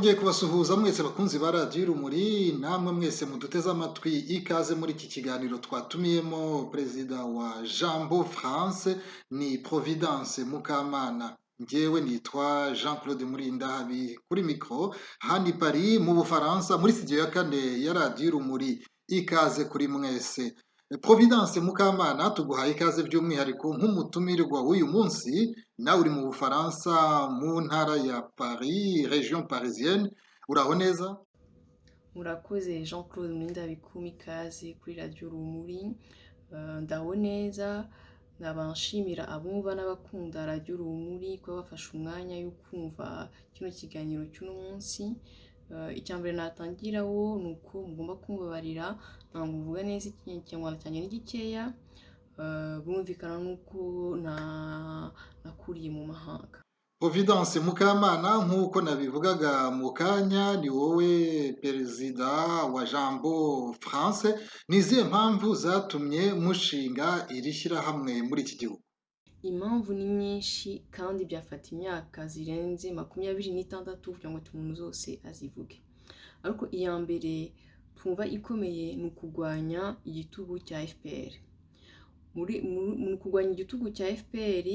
Nongeye kubasuhuza mwese bakunzi ba radiyo Urumuri, namwe mwese muduteze amatwi, ikaze muri iki kiganiro twatumiyemo perezida wa Jambo France, ni Providence Mukamana. Njyewe nitwa Jean Claude Murindahabi kuri mikoro, hano i Paris mu Bufaransa, muri studio ya kane ya radiyo Urumuri. Ikaze kuri mwese. Providence Mukamana, tuguhaye ikaze by'umwihariko nk'umutumirwa w'uyu munsi. Nawe uri mu Bufaransa, mu ntara ya Paris, region parisienne. Uraho neza? Murakoze Jean Claude Murindahabi ikaze kuri radiyo Urumuri. Ndaho neza, nshimira abumva n'abakunda radiyo Urumuri kuba bafashe umwanya yo kumva kino kiganiro cy'uno munsi. Icya mbere natangiraho ni uko mugomba kumbabarira, ntabwo mvuga neza ikinyarwanda cyanjye ni gikeya, birumvikana n'uko nakuriye mu mahanga. Providence Mukamana, nk'uko nabivugaga mu kanya, ni wowe perezida wa Jambo France. Ni izihe mpamvu zatumye mushinga iri shyirahamwe muri iki gihugu? Impamvu ni nyinshi kandi byafata imyaka zirenze 26 kugira ngo umuntu zose azivuge. Ariko iya mbere twumva ikomeye ni ukurwanya igitugu cya FPR. Mu kurwanya igitugu cya FPR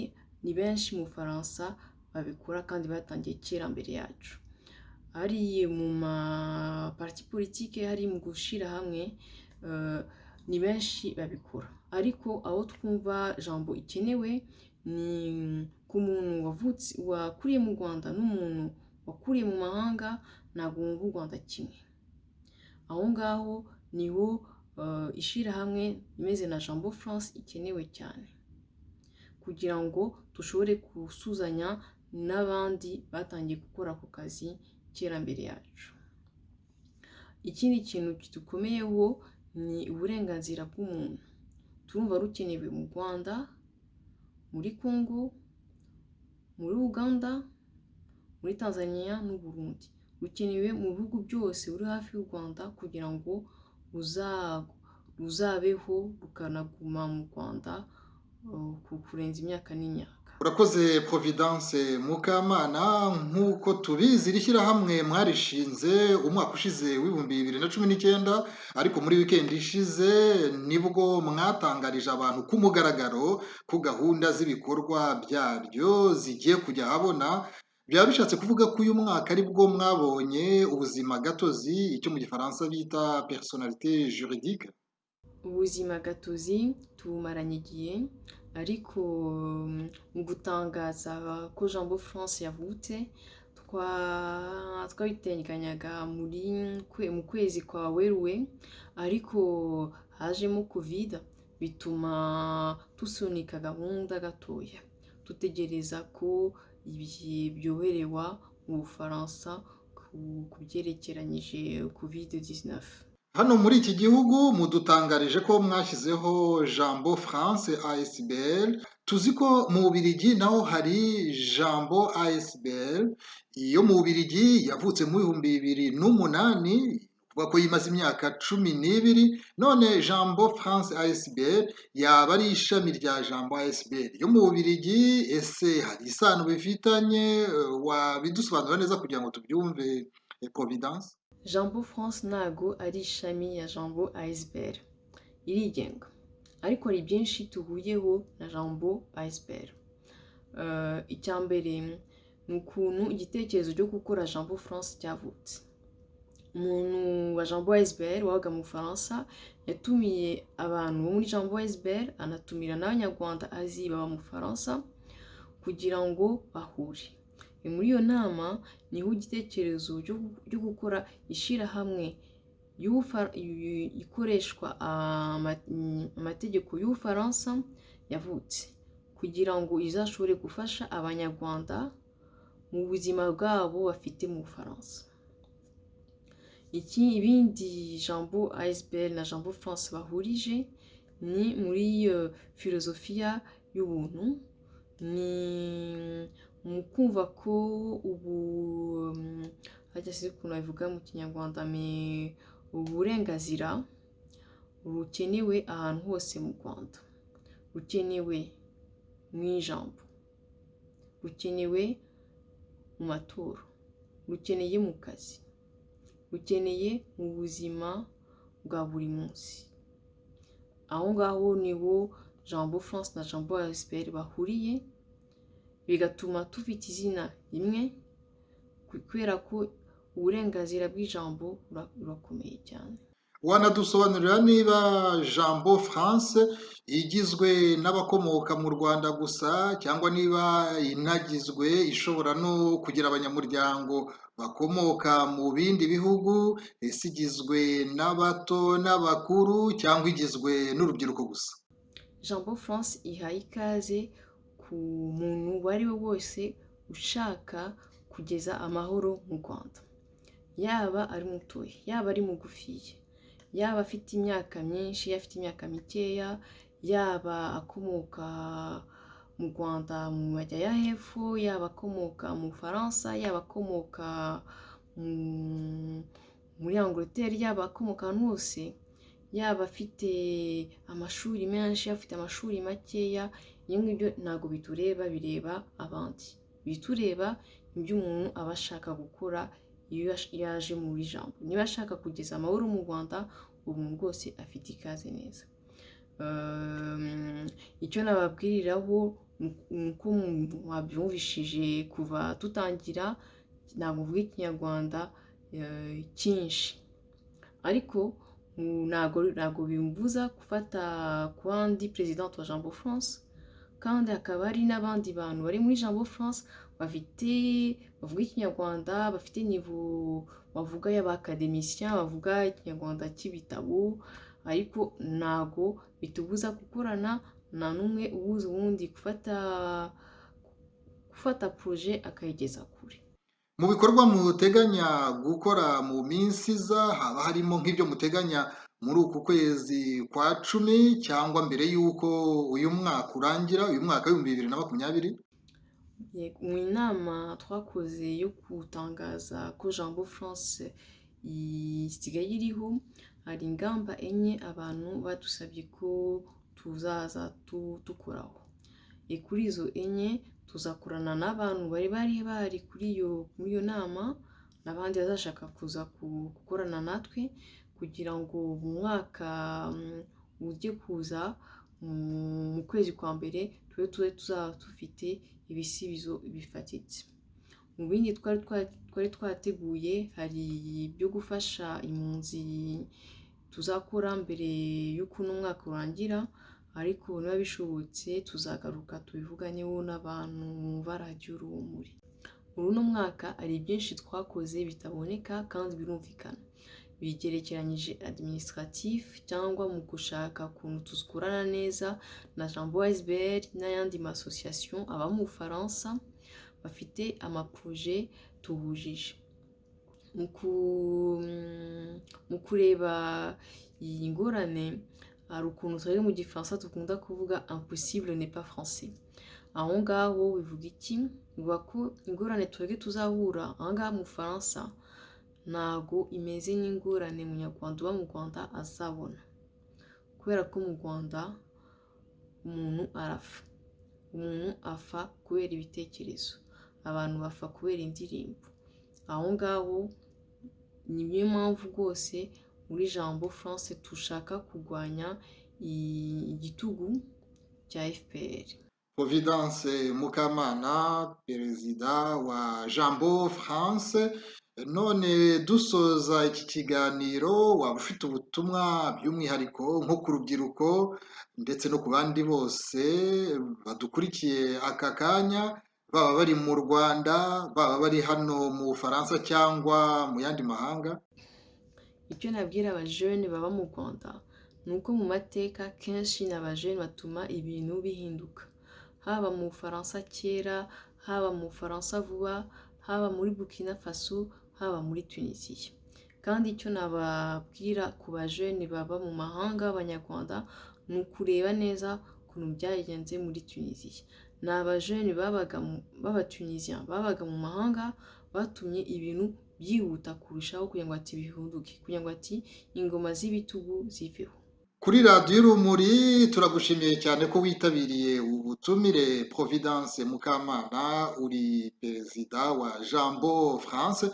ni benshi mu Faransa babikora kandi batangiye kera mbere yacu. Ari mu parti politique, hari mu gushira hamwe, ni benshi babikora. Ariko aho twumva Jambo ikenewe ni ku muntu wakuriye mu Rwanda n'umuntu wakuriye mu mahanga, ntabwo wumva u Rwanda kimwe. Aho ngaho niho ishira hamwe imeze na Jambo France ikenewe cyane, kugira ngo dushobore gusuzanya n'abandi batangiye gukora ako kazi kera mbere yacu. Ikindi kintu kidukomeyeho ni uburenganzira bw'umuntu. Turumva rukenewe mu Rwanda, muri Congo, muri Uganda, muri Tanzania n'u Burundi. Rukenewe mu bihugu byose biri hafi y'u Rwanda kugira ngo ruzabeho rukanaguma mu Rwanda kurenza imyaka n'imyaka. Urakoze Providence Mukamana. Nk'uko tubizi, iri shyirahamwe mwarishinze umwaka ushize w'ibihumbi 2019, ariko muri weekend ishize nibwo mwatangarije abantu ku mugaragaro ko gahunda z'ibikorwa byaryo zigiye kujya habona. Byaba bishatse kuvuga ko uyu mwaka aribwo mwabonye ubuzima gatozi, icyo mu gifaransa bita personnalité juridique. Ubuzima gatozi tubumaranye igihe, ariko mu gutangaza ko Jambo France yavutse twabiteganyaga mu kwezi kwa Werurwe, ariko hajemo Covid bituma dusunika gahunda gatoya, dutegereza ko ibihe byoherewa mu Bufaransa ku byerekeranyije Covid-19. Hano muri iki gihugu mudutangarije ko mwashyizeho Jambo France ASBL. Tuzi ko mu Bubiligi naho hari Jambo ASBL. Iyo mu Bubiligi yavutse mu 2008, kuvuga ko yimaze imyaka 12. None Jambo France ASBL yaba ari ishami rya Jambo ASBL yo mu Bubiligi. Ese hari isano bifitanye? Wabidusobanura neza kugira ngo tubyumve, Providence? Jambo France ntago ari ishami ya Jambo ASBL, irigenga, ariko hari byinshi tuhuyeho na Jambo ASBL. Icya mbere ni ukuntu igitekerezo cyo gukora Jambo France cyavutse. Umuntu wa Jambo ASBL wabaga mu Faransa yatumiye abantu bo muri Jambo ASBL, anatumira n'abanyarwanda azi baba mu Faransa kugira ngo bahure. Muri iyo nama niho igitekerezo cyo gukora ishirahamwe ikoreshwa amategeko y'Ubufaransa yavutse, kugira ngo izashobore gufasha abanyarwanda mu buzima bwabo bafite mu Bufaransa. Ibindi Jambo ASBL na Jambo France bahurije ni muri filozofiya y'ubuntu, ni mu kumva ko hajya se ukuntu babivuga mu kinyarwanda, uburenganzira rukenewe ahantu hose mu Rwanda, rukenewe mu ijambo, rukenewe mu maturo, rukeneye mu kazi, rukeneye mu buzima bwa buri munsi. Aho ngaho niho Jambo France na Jambo ASPR bahuriye, bigatuma tufite izina rimwe kubera ko uburenganzira bw'ijambo burakomeye cyane. Wanadusobanurira niba Jambo France igizwe n'abakomoka mu Rwanda gusa cyangwa niba inagizwe ishobora no kugira abanyamuryango bakomoka mu bindi bihugu, ese igizwe n'abato n'abakuru cyangwa igizwe n'urubyiruko gusa? Jambo France ihaye ikaze ku muntu uwo ari we wese ushaka kugeza amahoro mu Rwanda, yaba ari mutoya, yaba ari mugufiya, yaba afite imyaka myinshi, afite imyaka mikeya, yaba akomoka mu Rwanda mu majya hepfo, yaba akomoka mu Bufaransa, yaba akomoka muri Angleterre, yaba akomoka ahantu hose, yaba afite amashuri menshi, afite amashuri makeya, ibyo ngibyo ntabwo bitureba, bireba abandi. Bitureba ibyo umuntu aba ashaka gukora iyo yaje muri Jambo. Niba ashaka kugeza amahoro mu Rwanda, umuntu rwose afite ikaze neza. Icyo nababwiriraho nuko mwabyumvishije kuva tutangira, ntabwo mvuga ikinyarwanda cyinshi, ariko ntabwo bimbuza gufata ku bandi president wa Jambo France, kandi hakaba hari n'abandi bantu bari muri Jambo France bavuga ikinyarwanda, bafite niveau bavuga y'abakademiciens, bavuga ikinyarwanda cy'ibitabo, ariko ntabwo bitubuza gukorana, nta n'umwe ubuza uwundi gufata projet akayigeza kure. Mu bikorwa muteganya gukora mu minsi iza, haba harimo nk'ibyo muteganya muri uku kwezi kwa 10 cyangwa mbere y'uko uyu mwaka urangira, uyu mwaka w'2020? Mu nama twakoze yo gutangaza ko Jambo France isigaye iriho, hari ingamba enye abantu badusabye ko tuzaza dukoraho. Kuri izo enye tuzakorana n'abantu bari bahari kuri iyo nama, n'abandi bazashaka kuza gukorana natwe, kugira ngo mu mwaka ujye kuza mu kwezi kwa mbere tube tuzaba dufite ibisubizo bifatitse. Mu bindi twari twateguye, hari ibyo gufasha impunzi tuzakora mbere y'uko uno mwaka urangira, ariko niba bishobotse tuzagaruka tubivuganeho n'abantu ba Radio Urumuri. Muri uno mwaka hari byinshi twakoze bitaboneka kandi birumvikana, bigerekeranyije administratif cyangwa mu gushaka ukuntu tuzikorana neza na Jambo ASBL n'ayandi masosiyasiyo aba mu Bufaransa bafite amaprojet tuhujije. Mu kureba iyi ngorane, hari ukuntu twari mu gifaransa dukunda kuvuga impossible n'est pas français. Aho ngaho bivuga iki? Bivuga ko ingorane twebwe tuzahura aha ngaha mu Bufaransa ntago imeze n'ingorane umunyarwanda uba mu Rwanda azabona, kubera ko mu Rwanda umuntu arapfa, umuntu apfa kubera ibitekerezo, abantu bapfa kubera indirimbo. Aho ngaho niyo mpamvu rwose muri Jambo France dushaka kurwanya igitugu cya FPR. Providence Mukamana, perezida wa Jambo France. None dusoza iki kiganiro, waba ufite ubutumwa by'umwihariko nko ku rubyiruko ndetse no ku bandi bose badukurikiye aka kanya, baba bari mu Rwanda, baba bari hano mu Bufaransa cyangwa mu yandi mahanga? Icyo nabwira abajene baba mu Rwanda ni uko mu mateka kenshi n'abajene batuma ibintu bihinduka, haba mu Bufaransa kera, haba mu Bufaransa vuba, haba muri Burkina Faso, haba muri Tunisia. Kandi icyo nababwira ku bajene baba mu mahanga b'Abanyarwanda ni ukureba neza ukuntu byagenze muri Tunisia. Ni abajene b'Abatunisien babaga mu mahanga batumye ibintu byihuta kurushaho kugira ngo ati bihinduke, kugira ngo ati ingoma z'ibitugu ziveho. Kuri Radio Urumuri turagushimiye cyane ko witabiriye ubutumire. Providence Mukamana, uri perezida wa Jambo France.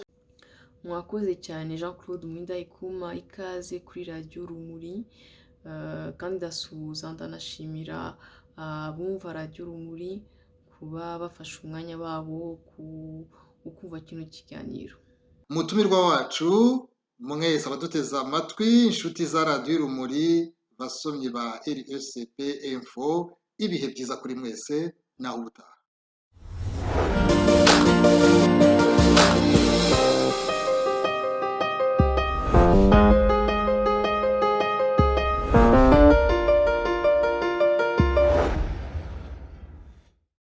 mwakoze cyane Jean Claude Mwindayikuma, ikaze kuri radiyo Rumuri, kandi ndasuhuza ndanashimira abumva radiyo Rumuri kuba bafashe umwanya wabo wo kumva kino kiganiro. Umutumirwa wacu mwese abaduteze amatwi, inshuti za radiyo Rumuri, basomyi ba RSP Info, ibihe byiza kuri mwese, naho ubutaha.